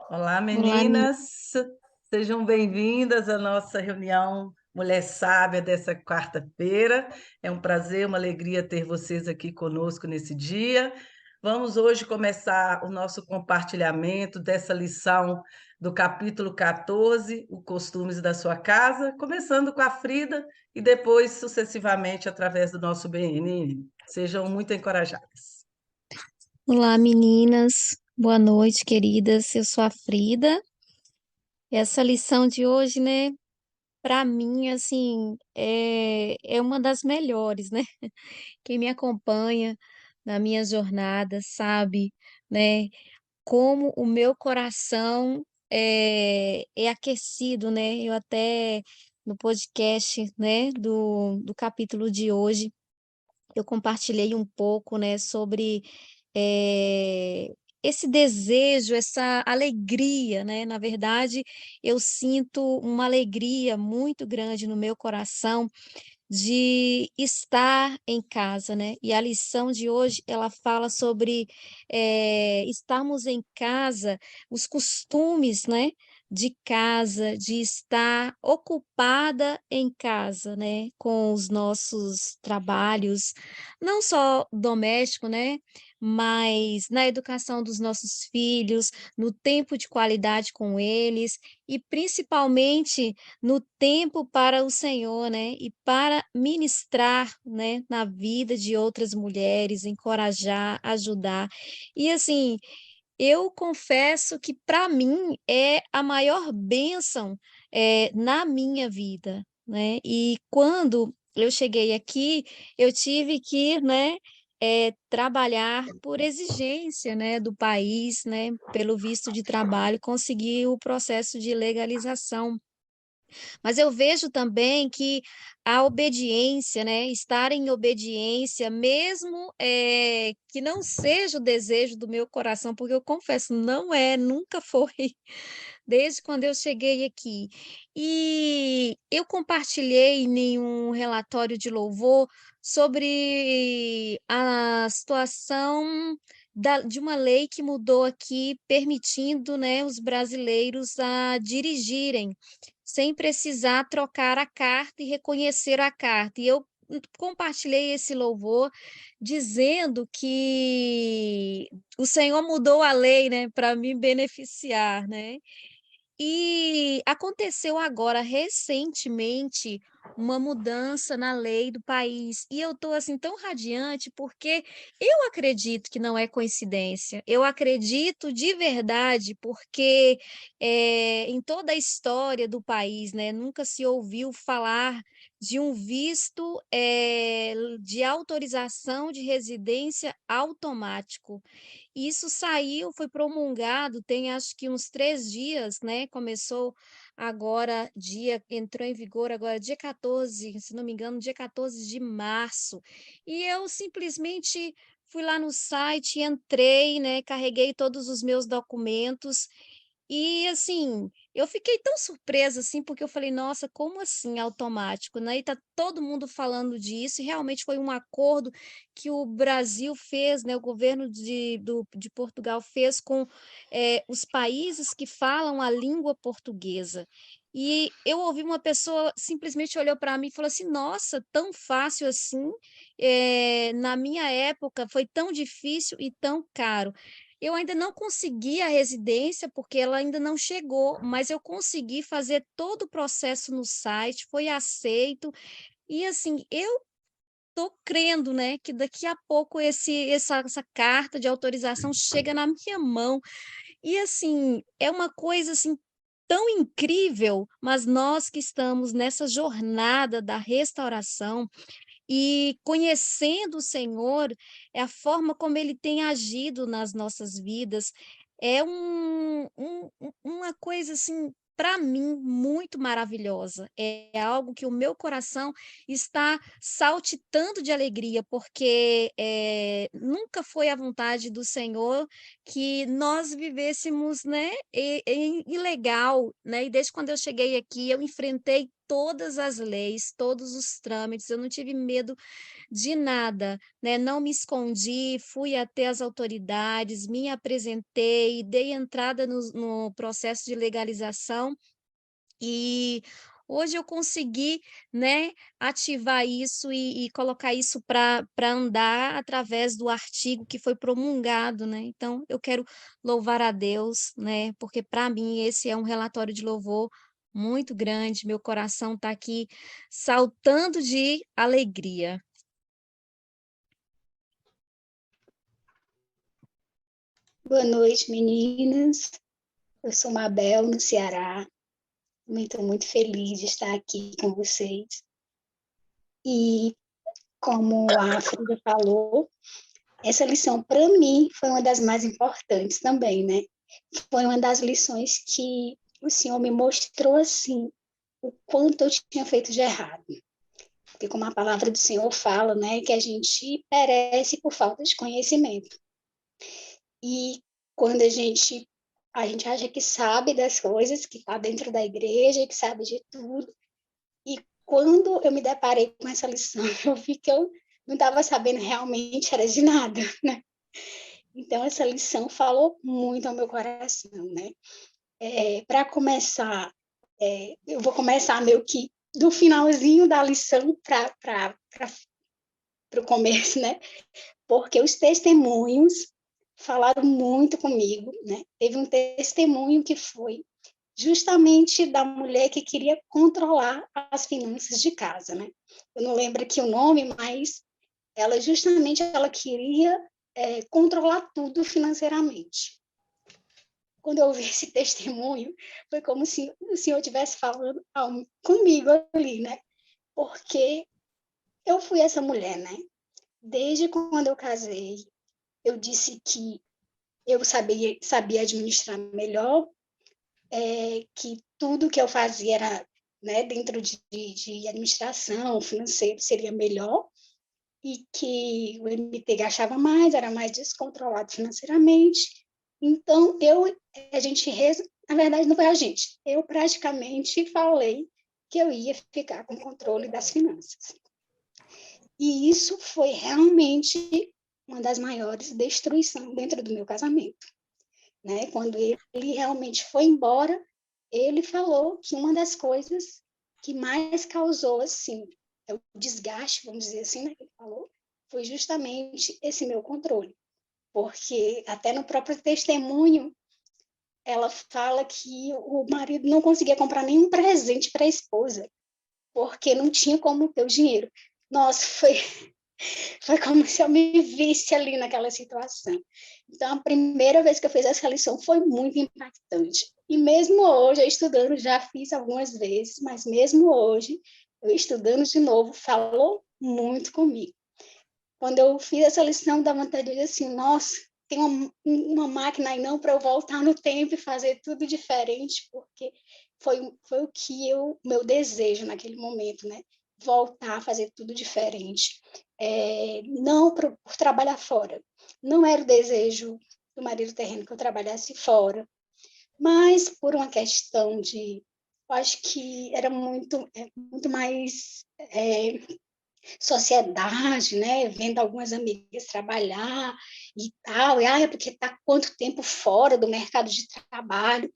Olá, Olá, meninas. Sejam bem-vindas à nossa reunião Mulher Sábia dessa quarta-feira. É um prazer, uma alegria ter vocês aqui conosco nesse dia. Vamos hoje começar o nosso compartilhamento dessa lição do capítulo 14, Os Costumes da Sua Casa, começando com a Frida e depois sucessivamente através do nosso BNN. Sejam muito encorajadas. olá, meninas. Boa noite, queridas. Eu sou a Frida. Essa lição de hoje, né, para mim, assim, é uma das melhores, né? Quem me acompanha na minha jornada sabe, né, como o meu coração é aquecido, né? Eu até no podcast, né, do capítulo de hoje, eu compartilhei um pouco, né, sobre, eh, esse desejo, essa alegria, né, na verdade, eu sinto uma alegria muito grande no meu coração de estar em casa, né, e a lição de hoje ela fala sobre, estarmos em casa, os costumes, né, de casa, de estar ocupada em casa, né, com os nossos trabalhos, não só doméstico, né, mas na educação dos nossos filhos, no tempo de qualidade com eles e principalmente no tempo para o Senhor, né, e para ministrar, né, na vida de outras mulheres, encorajar, ajudar. E assim, eu confesso que para mim é a maior bênção, na minha vida, né. E quando eu cheguei aqui, eu tive que, né, trabalhar por exigência, né, do país, né, pelo visto de trabalho, conseguir o processo de legalização. Mas eu vejo também que a obediência, né, estar em obediência, mesmo, que não seja o desejo do meu coração, porque eu confesso, não é, nunca foi, desde quando eu cheguei aqui. E eu compartilhei em um relatório de louvor sobre a situação de uma lei que mudou aqui, permitindo, né, os brasileiros a dirigirem sem precisar trocar a carta e reconhecer a carta. E eu compartilhei esse louvor dizendo que o Senhor mudou a lei, né, para me beneficiar, né. E aconteceu agora recentemente uma mudança na lei do país e eu estou assim tão radiante porque eu acredito que não é coincidência. Eu acredito de verdade porque em toda a história do país, né, nunca se ouviu falar de um visto de autorização de residência automático. Isso saiu, foi promulgado tem acho que uns 3 dias, né, começou agora entrou em vigor agora dia 14, se não me engano, dia 14 de março. E eu simplesmente fui lá no site, entrei, né, carreguei todos os meus documentos e, assim, eu fiquei tão surpresa, assim, porque eu falei: "Nossa, como assim automático?", né, e tá todo mundo falando disso e realmente foi um acordo que o Brasil fez, né, o governo de Portugal fez com, os países que falam a língua portuguesa. E eu ouvi uma pessoa simplesmente olhou para mim e falou assim: "Nossa, tão fácil assim? Na minha época foi tão difícil e tão caro". Eu ainda não consegui a residência, porque ela ainda não chegou, mas eu consegui fazer todo o processo no site, foi aceito, e assim, eu tô crendo, né, que daqui a pouco essa carta de autorização chega na minha mão. E assim, é uma coisa assim tão incrível, mas nós que estamos nessa jornada da restauração, e conhecendo o Senhor, é a forma como ele tem agido nas nossas vidas, é uma coisa, assim, para mim, muito maravilhosa. É algo que o meu coração está saltitando de alegria, porque, nunca foi a vontade do Senhor que nós vivêssemos, né, ilegal, né, e desde quando eu cheguei aqui, eu enfrentei todas as leis, todos os trâmites, eu não tive medo de nada, né? Não me escondi, fui até as autoridades, me apresentei, dei entrada no processo de legalização e hoje eu consegui, né, ativar isso e colocar isso para andar através do artigo que foi promulgado, né? Então, eu quero louvar a Deus, né? Porque para mim esse é um relatório de louvor muito grande. Meu coração está aqui saltando de alegria. Boa noite, meninas. Eu sou Mabel, no Ceará. Também estou muito feliz de estar aqui com vocês. E, como a Frida falou, essa lição, para mim, foi uma das mais importantes também, né? Foi uma das lições que o Senhor me mostrou, assim, o quanto eu tinha feito de errado. Porque, como a palavra do Senhor fala, né, que a gente perece por falta de conhecimento. E quando a gente acha que sabe das coisas, que está dentro da igreja, que sabe de tudo. E quando eu me deparei com essa lição, eu vi que eu não estava sabendo realmente era de nada, né? Então, essa lição falou muito ao meu coração, né? Para começar, eu vou começar meio que do finalzinho da lição para o começo, né? Porque os testemunhos falaram muito comigo, né? Teve um testemunho que foi justamente da mulher que queria controlar as finanças de casa, né? Eu não lembro aqui o nome, mas ela queria controlar tudo financeiramente. Quando eu ouvi esse testemunho, foi como se o Senhor estivesse falando comigo ali, né? Porque eu fui essa mulher, né? Desde quando eu casei, eu disse que eu sabia administrar melhor, que tudo que eu fazia era, né, dentro de administração, financeiro, seria melhor, e que o MT gastava mais, era mais descontrolado financeiramente. Então, na verdade, não foi a gente, eu praticamente falei que eu ia ficar com o controle das finanças. E isso foi realmente uma das maiores destruições dentro do meu casamento, né? Quando ele realmente foi embora, ele falou que uma das coisas que mais causou, assim, o desgaste, vamos dizer assim, né, que ele falou, foi justamente esse meu controle. Porque até no próprio testemunho, ela fala que o marido não conseguia comprar nenhum presente para a esposa, porque não tinha como ter o dinheiro. Nossa, foi como se eu me visse ali naquela situação. Então, a primeira vez que eu fiz essa lição foi muito impactante. E mesmo hoje, eu estudando, já fiz algumas vezes, mas mesmo hoje, eu estudando de novo, falou muito comigo. Quando eu fiz essa lição, dá vontade de dizer assim, nossa, tem uma máquina aí não para eu voltar no tempo e fazer tudo diferente, porque foi o que meu desejo naquele momento, né? Voltar a fazer tudo diferente. Não por trabalhar fora. Não era o desejo do marido terreno que eu trabalhasse fora, mas por uma questão eu acho que era muito mais sociedade, né? Vendo algumas amigas trabalhar e tal, e é porque está quanto tempo fora do mercado de trabalho,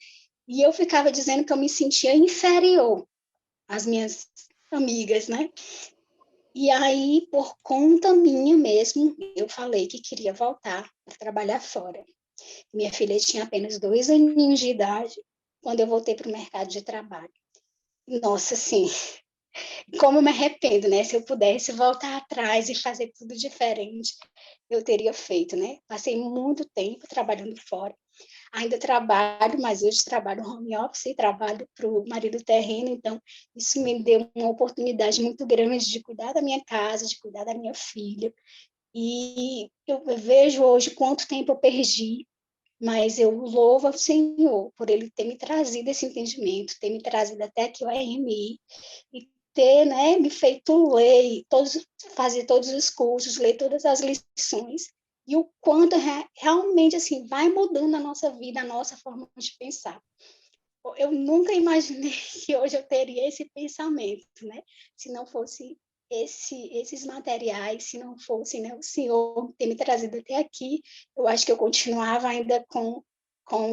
e eu ficava dizendo que eu me sentia inferior às minhas amigas, né? E aí, por conta minha mesmo, eu falei que queria voltar para trabalhar fora. Minha filha tinha apenas 2 aninhos de idade quando eu voltei para o mercado de trabalho. Nossa, assim, como eu me arrependo, né? Se eu pudesse voltar atrás e fazer tudo diferente, eu teria feito, né? Passei muito tempo trabalhando fora. Ainda trabalho, mas hoje trabalho home office e trabalho para o marido terreno, então isso me deu uma oportunidade muito grande de cuidar da minha casa, de cuidar da minha filha. E eu vejo hoje quanto tempo eu perdi, mas eu louvo ao Senhor por Ele ter me trazido esse entendimento, ter me trazido até aqui o RMI, e ter, né, me feito ler, fazer todos os cursos, ler todas as lições, e o quanto realmente assim vai mudando a nossa vida, a nossa forma de pensar. eu nunca imaginei que hoje eu teria esse pensamento, né? Se não fosse esses materiais, se não fosse, né, o Senhor ter me trazido até aqui, eu acho que eu continuava ainda com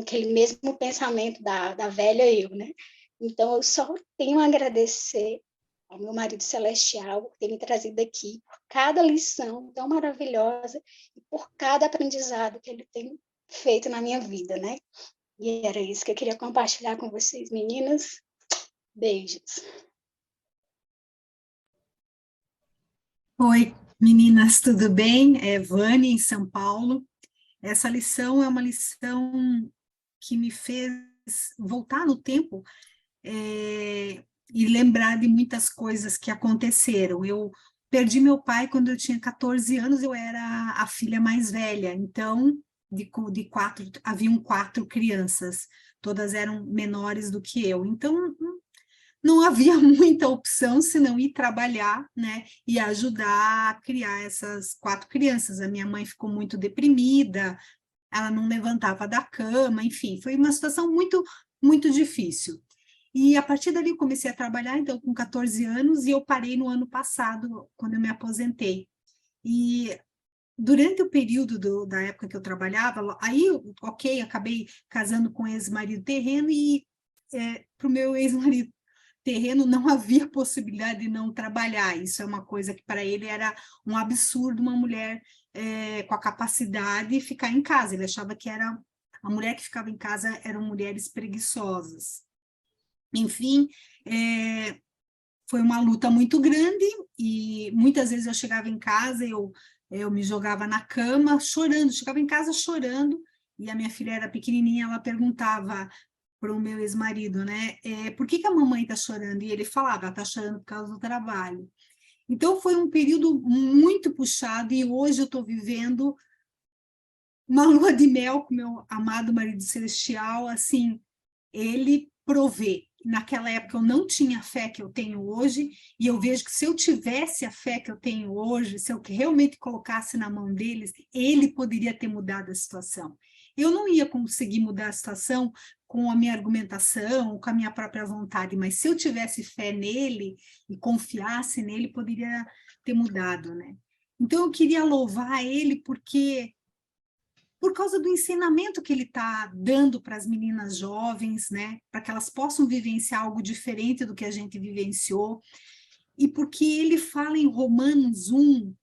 aquele mesmo pensamento da velha eu, né? Então, eu só tenho a agradecer ao meu marido celestial por ter me trazido aqui, por cada lição tão maravilhosa e por cada aprendizado que ele tem feito na minha vida, né? E era isso que eu queria compartilhar com vocês, meninas. Beijos. Oi, meninas, tudo bem? É Vânia, em São Paulo. Essa lição é uma lição que me fez voltar no tempo e lembrar de muitas coisas que aconteceram. Eu perdi meu pai quando eu tinha 14 anos, eu era a filha mais velha, então, haviam 4 crianças, todas eram menores do que eu. Então, não havia muita opção senão ir trabalhar, né, e ajudar a criar essas 4 crianças. A minha mãe ficou muito deprimida, ela não levantava da cama, enfim, foi uma situação muito, muito difícil. E a partir dali eu comecei a trabalhar, então, com 14 anos, e eu parei no ano passado, quando eu me aposentei. E durante o período da época que eu trabalhava, aí, ok, acabei casando com um ex-marido terreno, e para o meu ex-marido terreno não havia possibilidade de não trabalhar. Isso é uma coisa que para ele era um absurdo, uma mulher com a capacidade de ficar em casa. Ele achava que era a mulher que ficava em casa eram mulheres preguiçosas. Enfim, foi uma luta muito grande e muitas vezes eu chegava em casa, eu me jogava na cama chorando, chegava em casa chorando, e a minha filha era pequenininha, ela perguntava para o meu ex-marido, né, por que a mamãe está chorando? E ele falava, ela está chorando por causa do trabalho. Então foi um período muito puxado e hoje eu estou vivendo uma lua de mel com meu amado marido celestial, assim, ele provê. Naquela época eu não tinha a fé que eu tenho hoje, e eu vejo que se eu tivesse a fé que eu tenho hoje, se eu realmente colocasse na mão deles, ele poderia ter mudado a situação. Eu não ia conseguir mudar a situação com a minha argumentação, com a minha própria vontade, mas se eu tivesse fé nele e confiasse nele, poderia ter mudado, né? Então eu queria louvar ele porque por causa do ensinamento que ele está dando para as meninas jovens, né, para que elas possam vivenciar algo diferente do que a gente vivenciou, e porque ele fala em Romanos 1,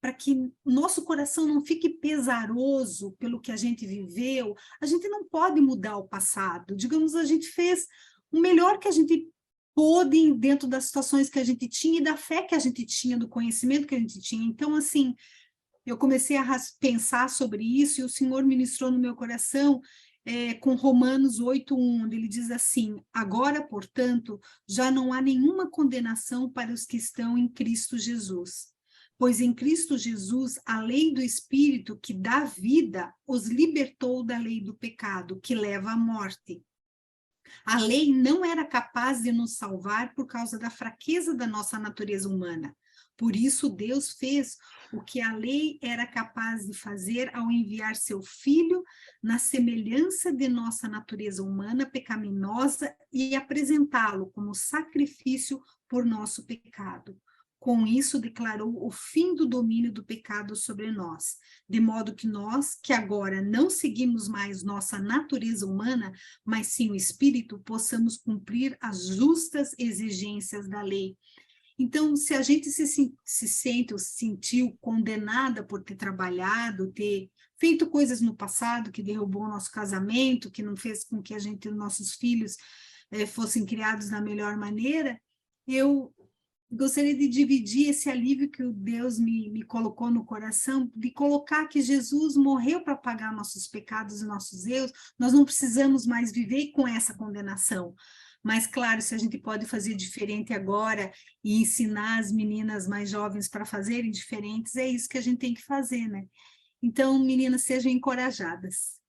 para que o nosso coração não fique pesaroso pelo que a gente viveu. A gente não pode mudar o passado, digamos, a gente fez o melhor que a gente pôde dentro das situações que a gente tinha e da fé que a gente tinha, do conhecimento que a gente tinha. Então, assim, eu comecei a pensar sobre isso e o Senhor ministrou no meu coração com Romanos 8:1, onde ele diz assim: agora, portanto, já não há nenhuma condenação para os que estão em Cristo Jesus. Pois em Cristo Jesus, a lei do Espírito que dá vida os libertou da lei do pecado, que leva à morte. A lei não era capaz de nos salvar por causa da fraqueza da nossa natureza humana. Por isso, Deus fez o que a lei era capaz de fazer ao enviar seu Filho na semelhança de nossa natureza humana pecaminosa e apresentá-lo como sacrifício por nosso pecado. Com isso, declarou o fim do domínio do pecado sobre nós, de modo que nós, que agora não seguimos mais nossa natureza humana, mas sim o Espírito, possamos cumprir as justas exigências da lei. Então, se a gente se sente ou se sentiu condenada por ter trabalhado, ter feito coisas no passado que derrubou o nosso casamento, que não fez com que nossos filhos fossem criados da melhor maneira, eu gostaria de dividir esse alívio que o Deus me colocou no coração, de colocar que Jesus morreu para pagar nossos pecados e nossos erros, nós não precisamos mais viver com essa condenação. Mas, claro, se a gente pode fazer diferente agora e ensinar as meninas mais jovens para fazerem diferentes, é isso que a gente tem que fazer, né? Então, meninas, sejam encorajadas.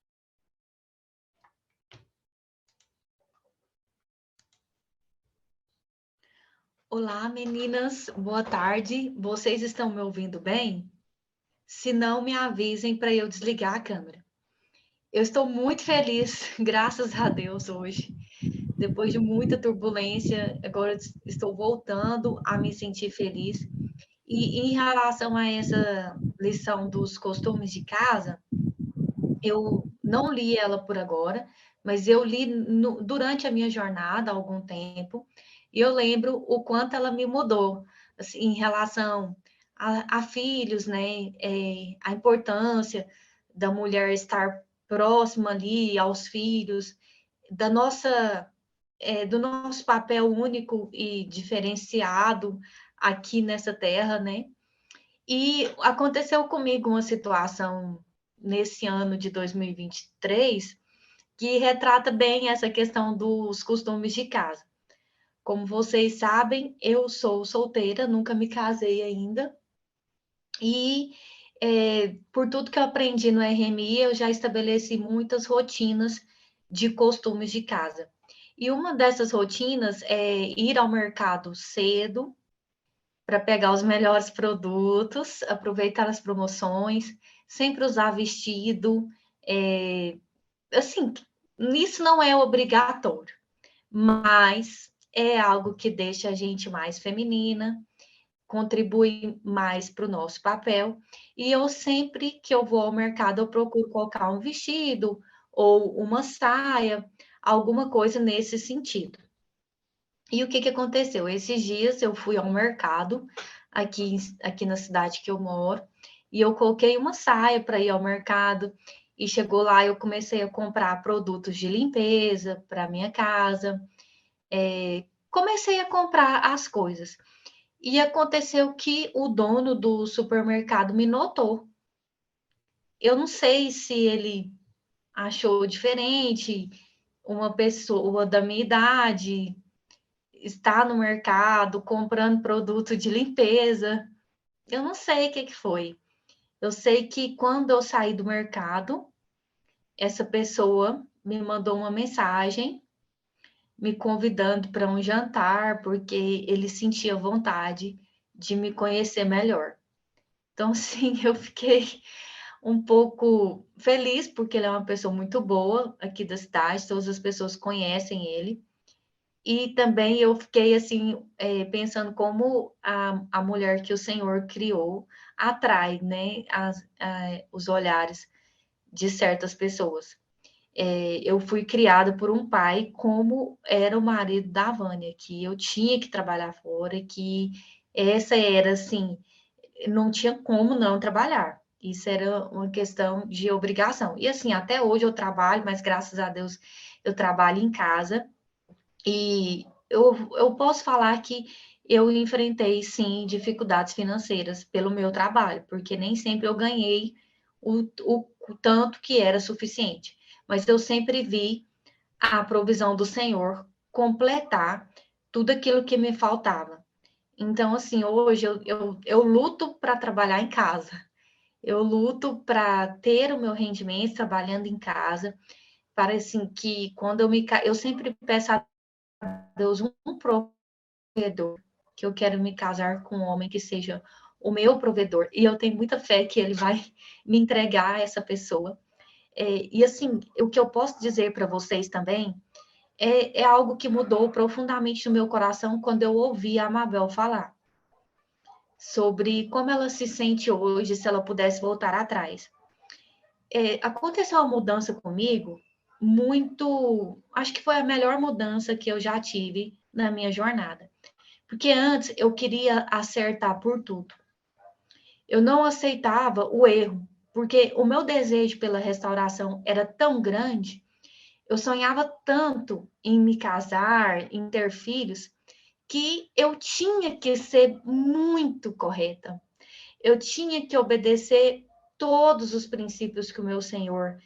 Olá, meninas, boa tarde. Vocês estão me ouvindo bem? Se não, me avisem para eu desligar a câmera. Eu estou muito feliz, graças a Deus, hoje, depois de muita turbulência, agora estou voltando a me sentir feliz. E em relação a essa lição dos costumes de casa, eu não li ela por agora, mas eu li durante a minha jornada há algum tempo, e eu lembro o quanto ela me mudou, assim, em relação a filhos, né? A importância da mulher estar próxima ali aos filhos, da nossa, do nosso papel único e diferenciado aqui nessa terra, né? E aconteceu comigo uma situação nesse ano de 2023 que retrata bem essa questão dos costumes de casa. Como vocês sabem, eu sou solteira, nunca me casei ainda. E por tudo que eu aprendi no RMI, eu já estabeleci muitas rotinas de costumes de casa. E uma dessas rotinas é ir ao mercado cedo, para pegar os melhores produtos, aproveitar as promoções, sempre usar vestido. Assim, isso não é obrigatório, mas é algo que deixa a gente mais feminina, contribui mais para o nosso papel. E eu sempre que eu vou ao mercado, eu procuro colocar um vestido ou uma saia, alguma coisa nesse sentido. E o que aconteceu? Esses dias eu fui ao mercado, aqui na cidade que eu moro, e eu coloquei uma saia para ir ao mercado, e chegou lá, eu comecei a comprar produtos de limpeza para minha casa, comecei a comprar as coisas. E aconteceu que o dono do supermercado me notou. Eu não sei se ele achou diferente uma pessoa da minha idade está no mercado comprando produto de limpeza. Eu não sei o que foi. Eu sei que quando eu saí do mercado, essa pessoa me mandou uma mensagem me convidando para um jantar, porque ele sentia vontade de me conhecer melhor. Então, sim, eu fiquei um pouco feliz, porque ele é uma pessoa muito boa aqui da cidade, todas as pessoas conhecem ele. E também eu fiquei assim, pensando como a mulher que o Senhor criou atrai, né, os olhares de certas pessoas. Eu fui criada por um pai como era o marido da Vânia, que eu tinha que trabalhar fora, que essa era assim, não tinha como não trabalhar. Isso era uma questão de obrigação. E assim, até hoje eu trabalho, mas graças a Deus eu trabalho em casa. E eu posso falar que eu enfrentei, sim, dificuldades financeiras pelo meu trabalho, porque nem sempre eu ganhei o tanto que era suficiente. Mas eu sempre vi a provisão do Senhor completar tudo aquilo que me faltava. Então, assim, hoje eu luto para trabalhar em casa. Eu luto para ter o meu rendimento trabalhando em casa, para assim que quando eu sempre peço a Deus um provedor, que eu quero me casar com um homem que seja o meu provedor, e eu tenho muita fé que ele vai me entregar essa pessoa. E assim, o que eu posso dizer para vocês também é algo que mudou profundamente no meu coração quando eu ouvi a Mabel falar sobre como ela se sente hoje se ela pudesse voltar atrás. Aconteceu uma mudança comigo muito, acho que foi a melhor mudança que eu já tive na minha jornada. Porque antes eu queria acertar por tudo. Eu não aceitava o erro, porque o meu desejo pela restauração era tão grande, eu sonhava tanto em me casar, em ter filhos, que eu tinha que ser muito correta. Eu tinha que obedecer todos os princípios que o meu Senhor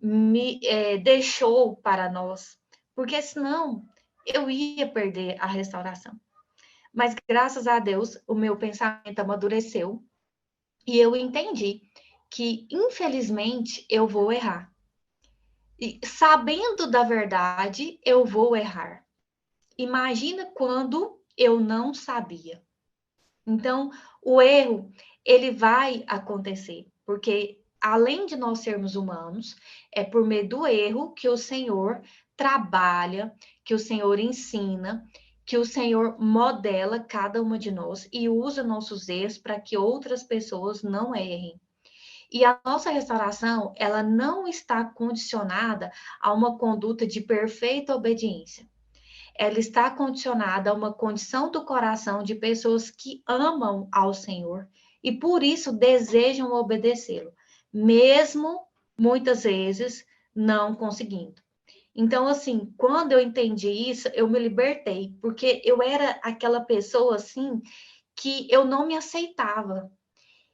me deixou para nós, porque senão eu ia perder a restauração. Mas graças a Deus, o meu pensamento amadureceu e eu entendi que, infelizmente, eu vou errar. E sabendo da verdade, eu vou errar. Imagina quando eu não sabia. Então, o erro, ele vai acontecer, porque além de nós sermos humanos, é por meio do erro que o Senhor trabalha, que o Senhor ensina, que o Senhor modela cada uma de nós e usa nossos erros para que outras pessoas não errem. E a nossa restauração, ela não está condicionada a uma conduta de perfeita obediência. Ela está condicionada a uma condição do coração de pessoas que amam ao Senhor e por isso desejam obedecê-lo, mesmo muitas vezes não conseguindo. Então, assim, quando eu entendi isso, eu me libertei, porque eu era aquela pessoa, assim, que eu não me aceitava.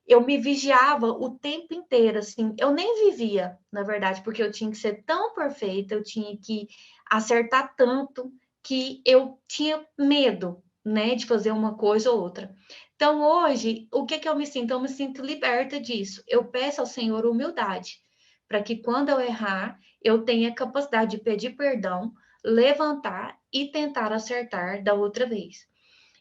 Eu me vigiava o tempo inteiro, assim, eu nem vivia, na verdade, porque eu tinha que ser tão perfeita, eu tinha que acertar tanto, que eu tinha medo, né, de fazer uma coisa ou outra. Então, hoje, o que que eu me sinto? Eu me sinto liberta disso. Eu peço ao Senhor humildade, para que quando eu errar, eu tenha capacidade de pedir perdão, levantar e tentar acertar da outra vez.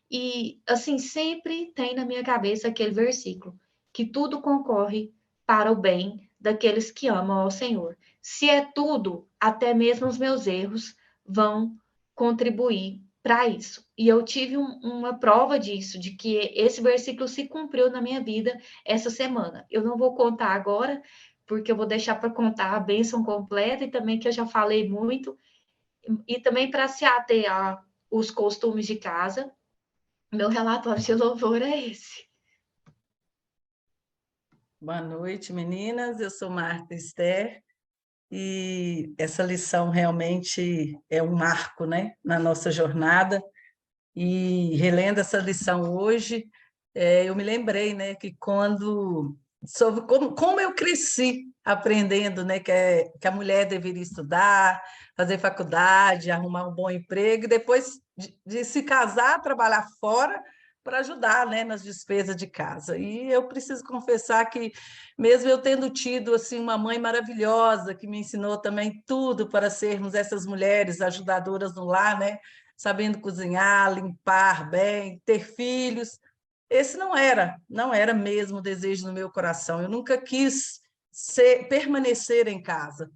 E, assim, sempre tem na minha cabeça aquele versículo, que tudo concorre para o bem daqueles que amam ao Senhor. Se é tudo, até mesmo os meus erros vão contribuir para isso. E eu tive uma prova disso, de que esse versículo se cumpriu na minha vida essa semana. Eu não vou contar agora, porque eu vou deixar para contar a bênção completa e também que eu já falei muito, e também para se ater aos costumes de casa. Meu relatório de louvor é esse. Boa noite, meninas. Eu sou Marta Esther e essa lição realmente é um marco, né, na nossa jornada. E relendo essa lição hoje, eu me lembrei, né, que quando sobre como eu cresci aprendendo, né, que a mulher deveria estudar, fazer faculdade, arrumar um bom emprego, e depois de se casar, trabalhar fora para ajudar, né, nas despesas de casa. E eu preciso confessar que, mesmo eu tendo tido assim uma mãe maravilhosa que me ensinou também tudo para sermos essas mulheres ajudadoras no lar, né, sabendo cozinhar, limpar bem, ter filhos. Esse não era mesmo o desejo no meu coração. Eu nunca quis permanecer em casa.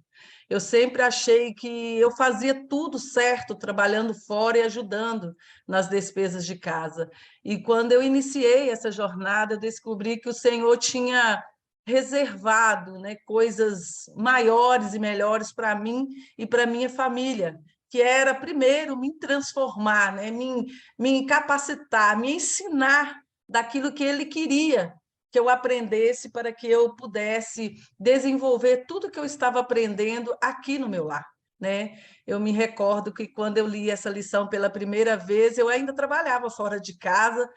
Eu sempre achei que eu fazia tudo certo, trabalhando fora e ajudando nas despesas de casa. E quando eu iniciei essa jornada, eu descobri que o Senhor tinha reservado, né, coisas maiores e melhores para mim e para minha família, que era, primeiro, me transformar, né, me capacitar, me ensinar daquilo que Ele queria que eu aprendesse para que eu pudesse desenvolver tudo que eu estava aprendendo aqui no meu lar, né? Eu me recordo que quando eu li essa lição pela primeira vez, eu ainda trabalhava fora de casa,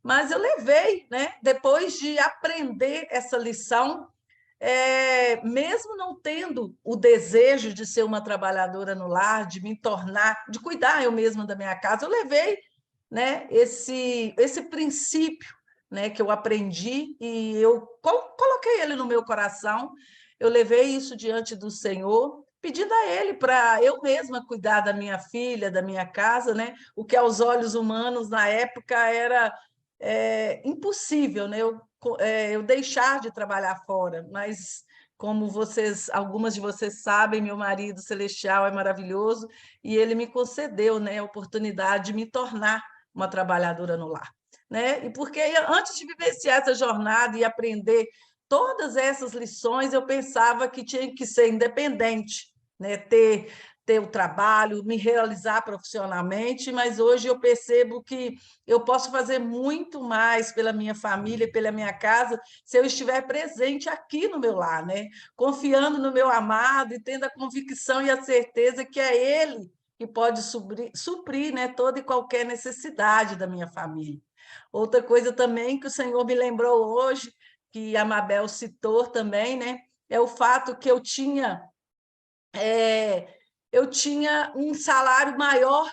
mas eu levei, né? Depois de aprender essa lição, mesmo não tendo o desejo de ser uma trabalhadora no lar, de me tornar, de cuidar eu mesma da minha casa, eu levei, né, esse princípio, né, que eu aprendi e eu coloquei ele no meu coração, eu levei isso diante do Senhor, pedindo a Ele para eu mesma cuidar da minha filha, da minha casa, né, o que aos olhos humanos na época era impossível, né, eu deixar de trabalhar fora, mas como algumas de vocês sabem, meu marido celestial é maravilhoso e ele me concedeu, né, a oportunidade de me tornar uma trabalhadora no lar, né? E porque antes de vivenciar essa jornada e aprender todas essas lições, eu pensava que tinha que ser independente, né? Ter o trabalho, me realizar profissionalmente, mas hoje eu percebo que eu posso fazer muito mais pela minha família, pela minha casa, se eu estiver presente aqui no meu lar, né? Confiando no meu amado e tendo a convicção e a certeza que é Ele que pode suprir, né, toda e qualquer necessidade da minha família. Outra coisa também que o Senhor me lembrou hoje, que a Mabel citou também, né, é o fato que eu tinha um salário maior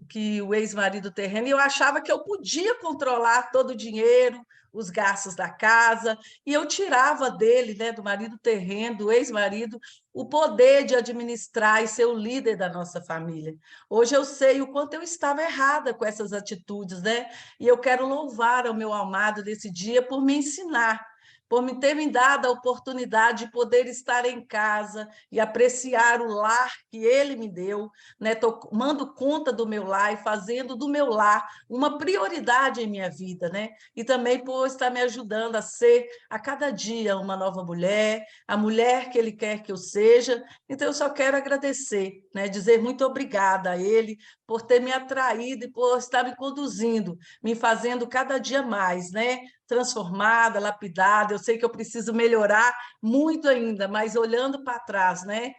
que o ex-marido terreno, e eu achava que eu podia controlar todo o dinheiro, os gastos da casa, e eu tirava dele, né, do marido terreno, do ex-marido, o poder de administrar e ser o líder da nossa família. Hoje eu sei o quanto eu estava errada com essas atitudes, né? E eu quero louvar ao meu amado desse dia por me ensinar, por me ter me dado a oportunidade de poder estar em casa e apreciar o lar que ele me deu, né? Tô tomando conta do meu lar e fazendo do meu lar uma prioridade em minha vida, né? E também por estar me ajudando a ser, a cada dia, uma nova mulher, a mulher que ele quer que eu seja. Então, eu só quero agradecer, né? Dizer muito obrigada a ele por ter me atraído e por estar me conduzindo, me fazendo cada dia mais, né? Transformada, lapidada. Eu sei que eu preciso melhorar muito ainda, mas olhando para trás, né?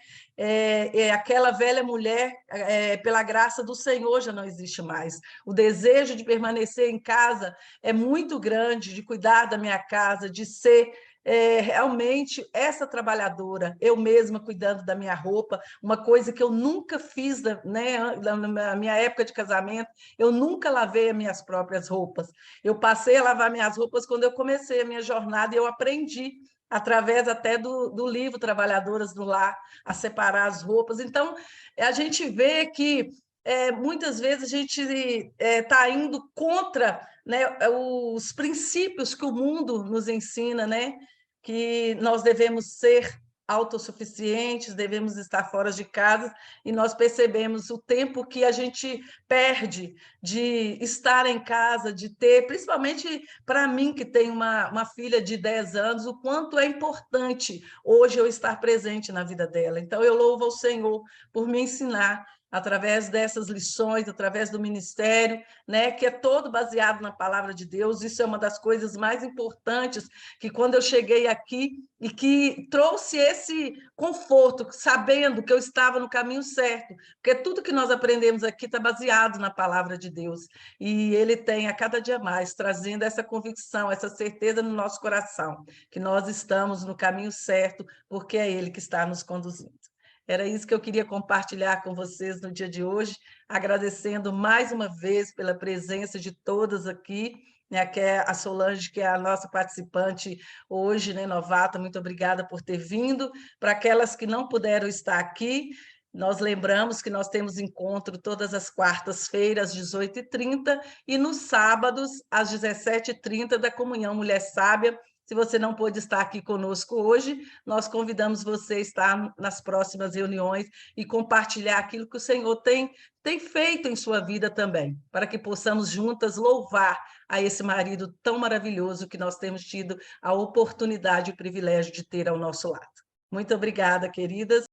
Aquela velha mulher, pela graça do Senhor, já não existe mais. O desejo de permanecer em casa é muito grande, de cuidar da minha casa, de ser realmente essa trabalhadora, eu mesma cuidando da minha roupa, uma coisa que eu nunca fiz, né, na minha época de casamento, eu nunca lavei as minhas próprias roupas. Eu passei a lavar minhas roupas quando eu comecei a minha jornada e eu aprendi através até do livro Trabalhadoras do Lar, a separar as roupas. Então, a gente vê que muitas vezes a gente está indo contra, né, os princípios que o mundo nos ensina, né? Que nós devemos ser autossuficientes, devemos estar fora de casa, e nós percebemos o tempo que a gente perde de estar em casa, de ter, principalmente para mim, que tenho uma filha de 10 anos, o quanto é importante hoje eu estar presente na vida dela. Então, eu louvo ao Senhor por me ensinar através dessas lições, através do ministério, né, que é todo baseado na palavra de Deus. Isso é uma das coisas mais importantes, que quando eu cheguei aqui e que trouxe esse conforto, sabendo que eu estava no caminho certo, porque tudo que nós aprendemos aqui está baseado na palavra de Deus, e ele tem a cada dia mais trazendo essa convicção, essa certeza no nosso coração, que nós estamos no caminho certo, porque é ele que está nos conduzindo. Era isso que eu queria compartilhar com vocês no dia de hoje, agradecendo mais uma vez pela presença de todas aqui, né, que é a Solange, que é a nossa participante hoje, né, novata, muito obrigada por ter vindo. Para aquelas que não puderam estar aqui, nós lembramos que nós temos encontro todas as quartas-feiras, às 18h30, e nos sábados, às 17h30, da Comunhão Mulher Sábia. Se você não pôde estar aqui conosco hoje, nós convidamos você a estar nas próximas reuniões e compartilhar aquilo que o Senhor tem feito em sua vida também, para que possamos juntas louvar a esse marido tão maravilhoso que nós temos tido a oportunidade e o privilégio de ter ao nosso lado. Muito obrigada, queridas.